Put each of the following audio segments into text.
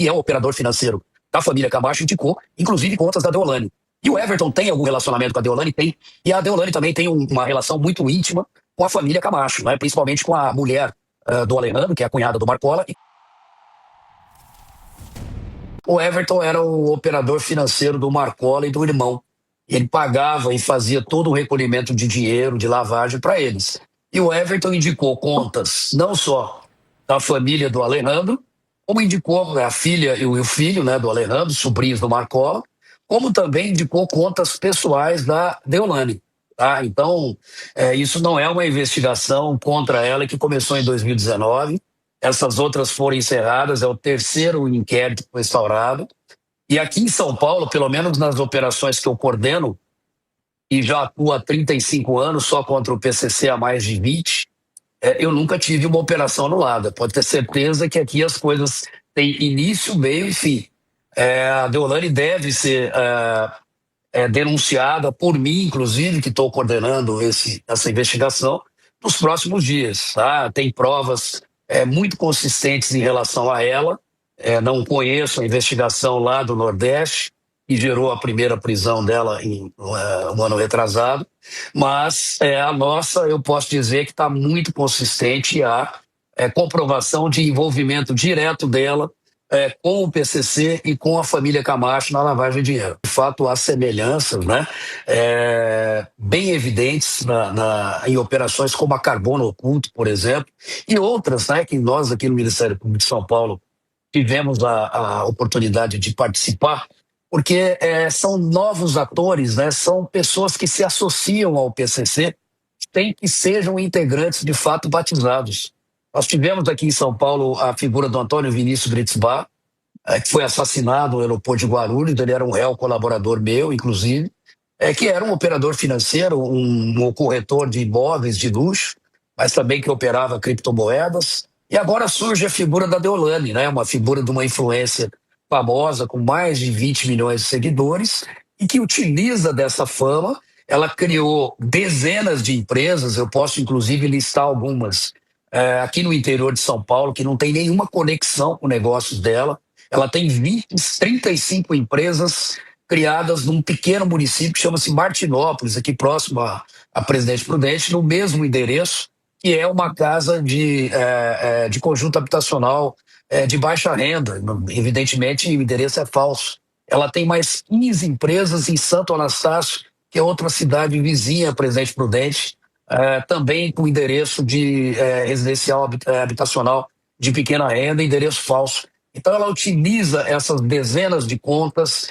que é o operador financeiro da família Camacho, indicou, inclusive, contas da Deolane. E o Everton tem algum relacionamento com a Deolane? Tem. E a Deolane também tem uma relação muito íntima com a família Camacho, né? Principalmente com a mulher do Alejandro, que é a cunhada do Marcola. O Everton era o operador financeiro do Marcola e do irmão. Ele pagava e fazia todo o recolhimento de dinheiro, de lavagem para eles. E o Everton indicou contas não só da família do Alejandro, como indicou a filha e o filho, né, do Alejandro, sobrinhos do Marcola, como também indicou contas pessoais da Deolane. Tá? Então, isso não é uma investigação contra ela que começou em 2019. Essas outras foram encerradas, é o terceiro inquérito instaurado. E aqui em São Paulo, pelo menos nas operações que eu coordeno, e já atuo há 35 anos, só contra o PCC há mais de 20, eu nunca tive uma operação anulada. Pode ter certeza que aqui as coisas têm início, meio e fim. A Deolane deve ser denunciada por mim, inclusive, que estou coordenando essa investigação, nos próximos dias. Tá? Tem provas muito consistentes em relação a ela. Não conheço a investigação lá do Nordeste, que gerou a primeira prisão dela um ano retrasado, mas a nossa, eu posso dizer que está muito consistente e há comprovação de envolvimento direto dela com o PCC e com a família Camacho na lavagem de dinheiro. De fato, há semelhanças, né, bem evidentes em operações como a Carbono Oculto, por exemplo, e outras, né, que nós aqui no Ministério Público de São Paulo tivemos a oportunidade de participar, porque são novos atores, né? São pessoas que se associam ao PCC, sem que sejam integrantes de fato batizados. Nós tivemos aqui em São Paulo a figura do Antônio Vinícius Gritzbach, que foi assassinado no aeroporto de Guarulhos. Ele era um réu colaborador meu, inclusive, que era um operador financeiro, um corretor de imóveis de luxo, mas também que operava criptomoedas. E agora surge a figura da Deolane, né? Uma figura de uma influência famosa, com mais de 20 milhões de seguidores, e que utiliza dessa fama. Ela criou dezenas de empresas, eu posso inclusive listar algumas aqui no interior de São Paulo, que não tem nenhuma conexão com negócios dela. Ela tem 35 empresas criadas num pequeno município que chama-se Martinópolis, aqui próximo a Presidente Prudente, no mesmo endereço, que é uma casa de conjunto habitacional de baixa renda. Evidentemente, o endereço é falso. Ela tem mais 15 empresas em Santo Anastácio, que é outra cidade vizinha a Presidente Prudente, também com endereço de residencial habitacional de pequena renda, endereço falso. Então, ela utiliza essas dezenas de contas,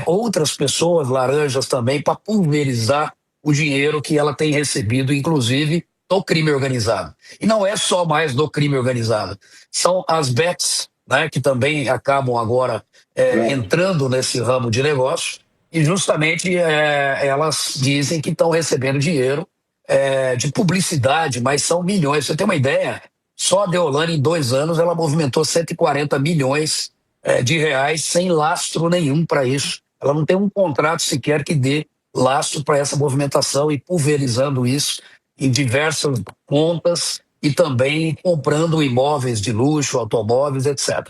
outras pessoas laranjas também, para pulverizar o dinheiro que ela tem recebido, inclusive do crime organizado. E não é só mais do crime organizado, são as bets, né, que também acabam agora entrando nesse ramo de negócio, e justamente elas dizem que estão recebendo dinheiro de publicidade, mas são milhões. Você tem uma ideia? Só a Deolane, em 2 anos, ela movimentou 140 milhões de reais sem lastro nenhum para isso. Ela não tem um contrato sequer que dê lastro para essa movimentação, e pulverizando isso em diversas contas e também comprando imóveis de luxo, automóveis, etc.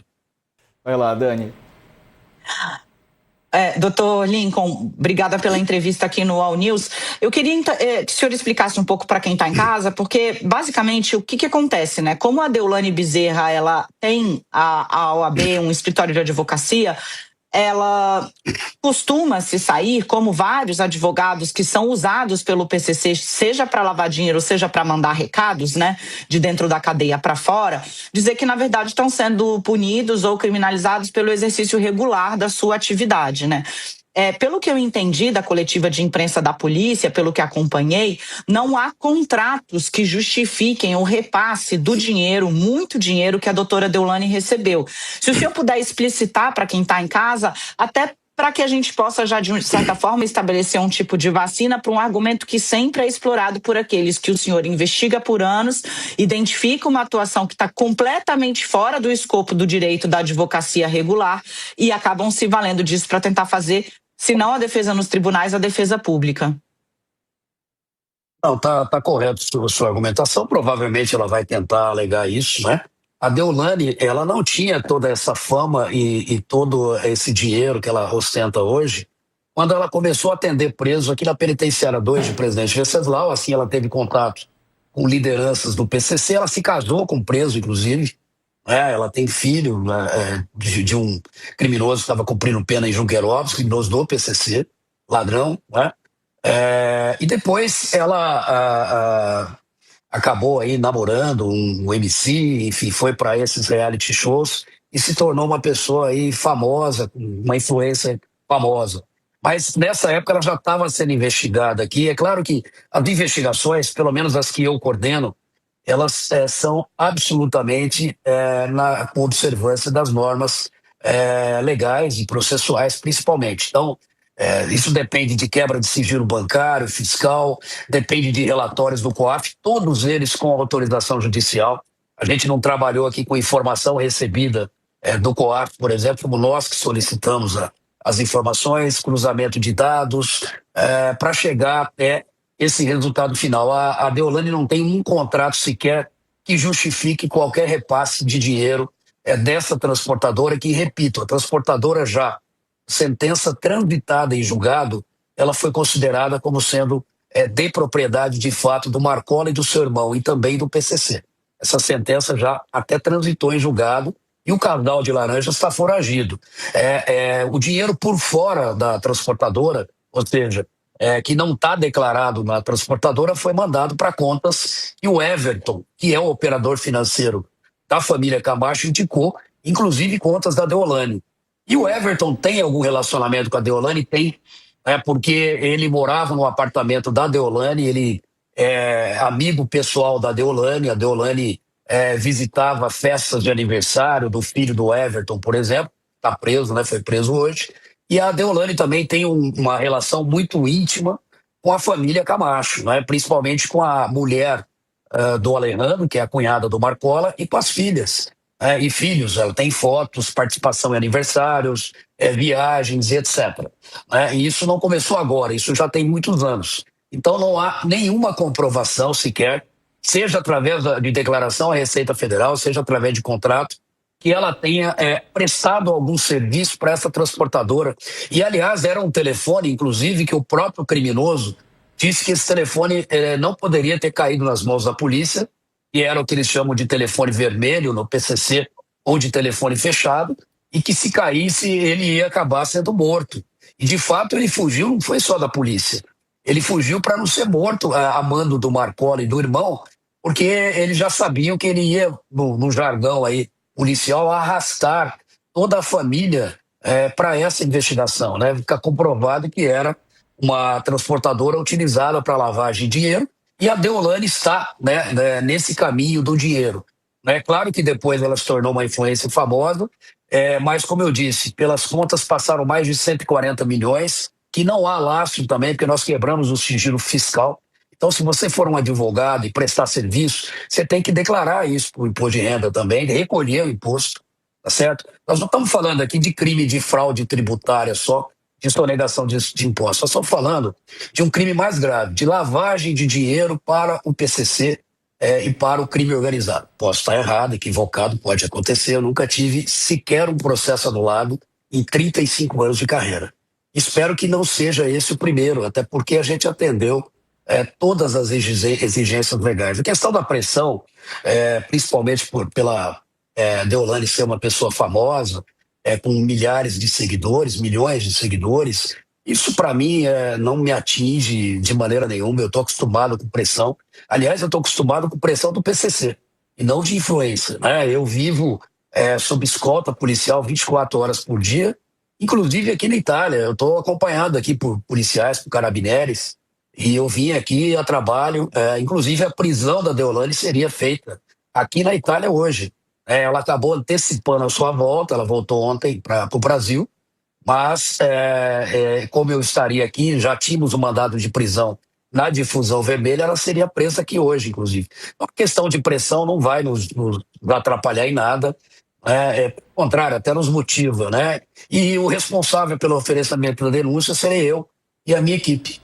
Vai lá, Dani. Doutor Lincoln, obrigada pela entrevista aqui no All News. Eu queria que o senhor explicasse um pouco para quem está em casa, porque basicamente o que acontece, né? Como a Deolane Bezerra, ela tem a OAB, um escritório de advocacia, ela costuma se sair, como vários advogados que são usados pelo PCC, seja para lavar dinheiro, seja para mandar recados, né, de dentro da cadeia para fora, dizer que na verdade estão sendo punidos ou criminalizados pelo exercício regular da sua atividade, né? Pelo que eu entendi da coletiva de imprensa da polícia, pelo que acompanhei, não há contratos que justifiquem o repasse do dinheiro, muito dinheiro que a doutora Deolane recebeu. Se o senhor puder explicitar para quem está em casa, até para que a gente possa já, de certa forma, estabelecer um tipo de vacina para um argumento que sempre é explorado por aqueles que o senhor investiga por anos, identifica uma atuação que está completamente fora do escopo do direito da advocacia regular e acabam se valendo disso para tentar fazer, se não a defesa nos tribunais, a defesa pública. Não, tá correto a sua argumentação. Provavelmente ela vai tentar alegar isso, né? a Deolane, ela não tinha toda essa fama e todo esse dinheiro que ela ostenta hoje quando ela começou a atender presos aqui na Penitenciária 2 de Presidente Venceslau. Assim, ela teve contato com lideranças do PCC, ela se casou com um preso, inclusive, né? Ela tem filho, né, de um criminoso que estava cumprindo pena em Junqueirópolis, criminoso do PCC, ladrão, né? E depois ela acabou aí namorando um MC, enfim, foi para esses reality shows e se tornou uma pessoa aí famosa, com uma influência famosa. Mas nessa época ela já estava sendo investigada aqui. É claro que as investigações, pelo menos as que eu coordeno, elas são absolutamente na com observância das normas legais e processuais, principalmente. Então, isso depende de quebra de sigilo bancário, fiscal, depende de relatórios do COAF, todos eles com autorização judicial. A gente não trabalhou aqui com informação recebida do COAF, por exemplo, como nós que solicitamos as informações, cruzamento de dados, para chegar até esse resultado final. A Deolane não tem um contrato sequer que justifique qualquer repasse de dinheiro dessa transportadora, que, repito, a transportadora já sentença transitada em julgado, ela foi considerada como sendo de propriedade de fato do Marcola e do seu irmão, e também do PCC. Essa sentença já até transitou em julgado e o casal de laranjas está foragido. O dinheiro por fora da transportadora, ou seja, que não está declarado na transportadora, foi mandado para contas que o Everton, que é o operador financeiro da família Camacho, indicou, inclusive contas da Deolane. E o Everton tem algum relacionamento com a Deolane? Tem, porque ele morava no apartamento da Deolane, ele é amigo pessoal da Deolane, a Deolane visitava festas de aniversário do filho do Everton, por exemplo, está preso, né? Foi preso hoje. E a Deolane também tem uma relação muito íntima com a família Camacho, né? Principalmente com a mulher do Alejandro, que é a cunhada do Marcola, e com as filhas. E filhos, ela tem fotos, participação em aniversários, viagens e etc. E isso não começou agora, isso já tem muitos anos. Então não há nenhuma comprovação sequer, seja através de declaração à Receita Federal, seja através de contrato, que ela tenha prestado algum serviço para essa transportadora. E, aliás, era um telefone, inclusive, que o próprio criminoso disse que esse telefone não poderia ter caído nas mãos da polícia, que era o que eles chamam de telefone vermelho no PCC, ou de telefone fechado, e que se caísse ele ia acabar sendo morto. E de fato ele fugiu, não foi só da polícia, ele fugiu para não ser morto a mando do Marcola e do irmão, porque eles já sabiam que ele ia, no jargão aí policial, arrastar toda a família para essa investigação, né? Fica comprovado que era uma transportadora utilizada para lavagem de dinheiro. E a Deolane está nesse caminho do dinheiro. Claro que depois ela se tornou uma influência famosa, mas, como eu disse, pelas contas passaram mais de 140 milhões, que não há lastro também, porque nós quebramos o sigilo fiscal. Então, se você for um advogado e prestar serviço, você tem que declarar isso para o imposto de renda também, recolher o imposto, tá certo? Nós não estamos falando aqui de crime de fraude tributária só, de sonegação de impostos. Nós estamos falando de um crime mais grave, de lavagem de dinheiro para o PCC e para o crime organizado. Posso estar errado, equivocado, pode acontecer. Eu nunca tive sequer um processo anulado em 35 anos de carreira. Espero que não seja esse o primeiro, até porque a gente atendeu todas as exigências legais. A questão da pressão, principalmente pela Deolane ser uma pessoa famosa, com milhares de seguidores, milhões de seguidores, isso para mim não me atinge de maneira nenhuma. Eu estou acostumado com pressão. Aliás, eu estou acostumado com pressão do PCC e não de influência, né? Eu vivo sob escolta policial 24 horas por dia, inclusive aqui na Itália. Eu estou acompanhado aqui por policiais, por carabinieri, e eu vim aqui a trabalho. Inclusive a prisão da Deolane seria feita aqui na Itália hoje. Ela acabou antecipando a sua volta, ela voltou ontem para o Brasil, mas como eu estaria aqui, já tínhamos o mandado de prisão na difusão vermelha, ela seria presa aqui hoje, inclusive. Então, a questão de pressão não vai nos atrapalhar em nada, pelo contrário, até nos motiva, né? E o responsável pelo oferecimento da denúncia serei eu e a minha equipe.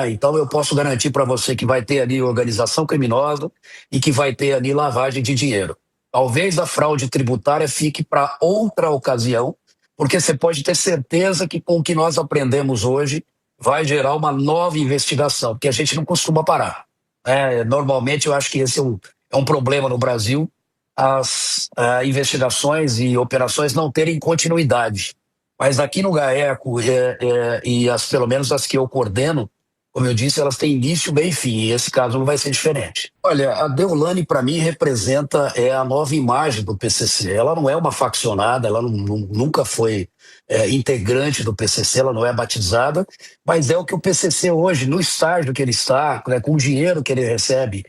Então eu posso garantir para você que vai ter ali organização criminosa e que vai ter ali lavagem de dinheiro. Talvez a fraude tributária fique para outra ocasião, porque você pode ter certeza que com o que nós aprendemos hoje vai gerar uma nova investigação, porque a gente não costuma parar. Normalmente, eu acho que esse é um problema no Brasil, as investigações e operações não terem continuidade. Mas aqui no GAECO, pelo menos as que eu coordeno, como eu disse, elas têm início, meio e fim, e esse caso não vai ser diferente. Olha, a Deolane, para mim, representa a nova imagem do PCC. Ela não é uma faccionada, ela nunca foi integrante do PCC, ela não é batizada, mas é o que o PCC hoje, no estágio que ele está, né, com o dinheiro que ele recebe,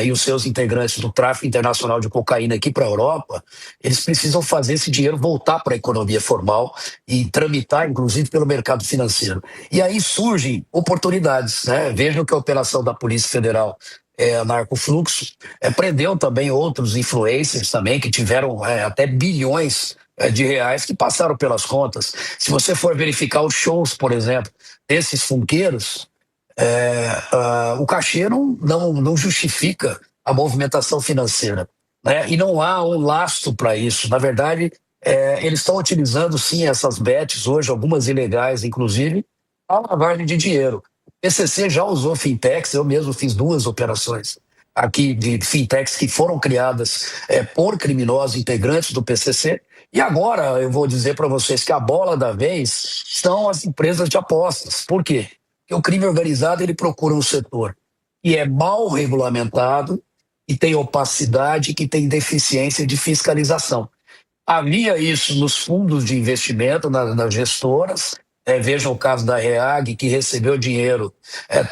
e os seus integrantes do tráfico internacional de cocaína aqui para a Europa, eles precisam fazer esse dinheiro voltar para a economia formal e tramitar, inclusive, pelo mercado financeiro. E aí surgem oportunidades, né? Vejam que a operação da Polícia Federal, Narcofluxo, prendeu também outros influencers também, que tiveram até bilhões de reais que passaram pelas contas. Se você for verificar os shows, por exemplo, desses funqueiros, o cachê não justifica a movimentação financeira, né? E não há um lastro para isso. Na verdade, eles estão utilizando, sim, essas bets hoje, algumas ilegais, inclusive, a lavagem de dinheiro. O PCC já usou fintechs, eu mesmo fiz 2 operações aqui de fintechs que foram criadas por criminosos integrantes do PCC, e agora eu vou dizer para vocês que a bola da vez são as empresas de apostas. Por quê? Porque o crime organizado ele procura um setor que é mal regulamentado, que tem opacidade, que tem deficiência de fiscalização. Havia isso nos fundos de investimento, nas gestoras. Vejam o caso da REAG, que recebeu dinheiro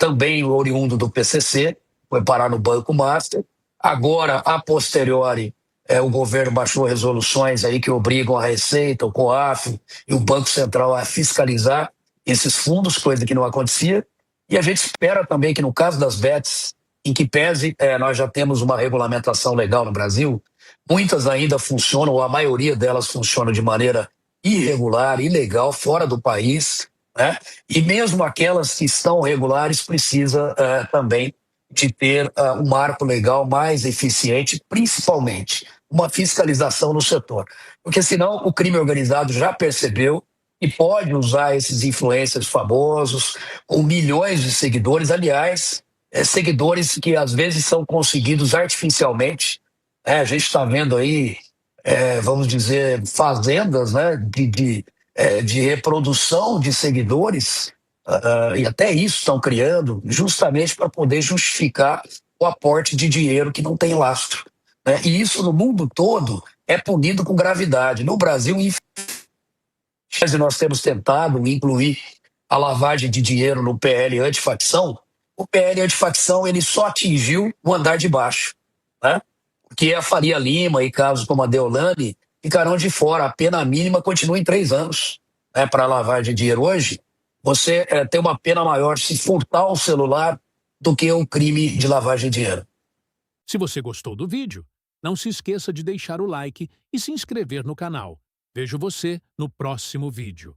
também oriundo do PCC, foi parar no Banco Master. Agora, a posteriori, o governo baixou resoluções aí que obrigam a Receita, o COAF e o Banco Central a fiscalizar esses fundos, coisa que não acontecia. E a gente espera também que no caso das bets, em que pese nós já temos uma regulamentação legal no Brasil, muitas ainda funcionam, ou a maioria delas funcionam de maneira irregular, ilegal, fora do país, né? E mesmo aquelas que estão regulares precisa também de ter um marco legal mais eficiente, principalmente uma fiscalização no setor. Porque senão o crime organizado já percebeu e pode usar esses influencers famosos com milhões de seguidores, aliás, seguidores que às vezes são conseguidos artificialmente. A gente está vendo aí, vamos dizer, fazendas, né, de reprodução de seguidores, e até isso estão criando, justamente para poder justificar o aporte de dinheiro que não tem lastro, né? E isso no mundo todo é punido com gravidade. No Brasil, nós temos tentado incluir a lavagem de dinheiro no PL antifacção. O PL antifacção ele só atingiu o andar de baixo, né? Porque a Faria Lima e casos como a Deolane ficarão de fora. A pena mínima continua em 3 anos, né, para lavagem de dinheiro. Hoje, você tem uma pena maior se furtar um celular do que o crime de lavagem de dinheiro. Se você gostou do vídeo, não se esqueça de deixar o like e se inscrever no canal. Vejo você no próximo vídeo.